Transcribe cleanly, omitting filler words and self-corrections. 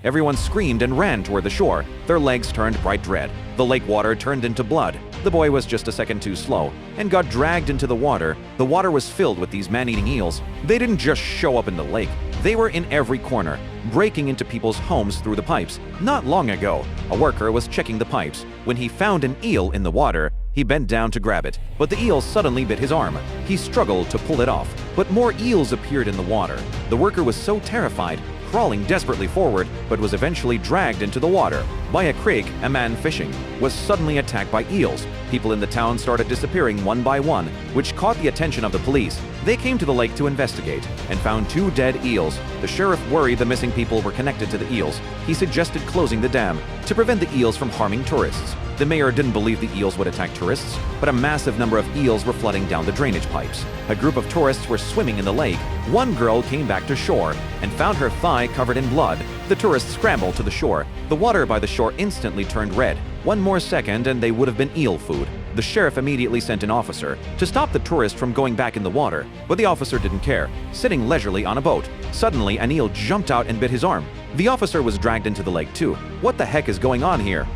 Everyone screamed and ran toward the shore. Their legs turned bright red. The lake water turned into blood. The boy was just a second too slow and got dragged into the water. The water was filled with these man-eating eels. They didn't just show up in the lake. They were in every corner, breaking into people's homes through the pipes. Not long ago, a worker was checking the pipes. When he found an eel in the water, he bent down to grab it, but the eel suddenly bit his arm. He struggled to pull it off, but more eels appeared in the water. The worker was so terrified, crawling desperately forward, but was eventually dragged into the water. By a creek, a man fishing was suddenly attacked by eels. People in the town started disappearing one by one, which caught the attention of the police. They came to the lake to investigate and found 2 dead eels. The sheriff worried the missing people were connected to the eels. He suggested closing the dam to prevent the eels from harming tourists. The mayor didn't believe the eels would attack tourists, but a massive number of eels were flooding down the drainage pipes. A group of tourists were swimming in the lake. One girl came back to shore and found her thigh covered in blood. The tourists scrambled to the shore. The water by the shore instantly turned red. One more second and they would have been eel food. The sheriff immediately sent an officer to stop the tourist from going back in the water, but the officer didn't care, sitting leisurely on a boat. Suddenly, an eel jumped out and bit his arm. The officer was dragged into the lake too. What the heck is going on here?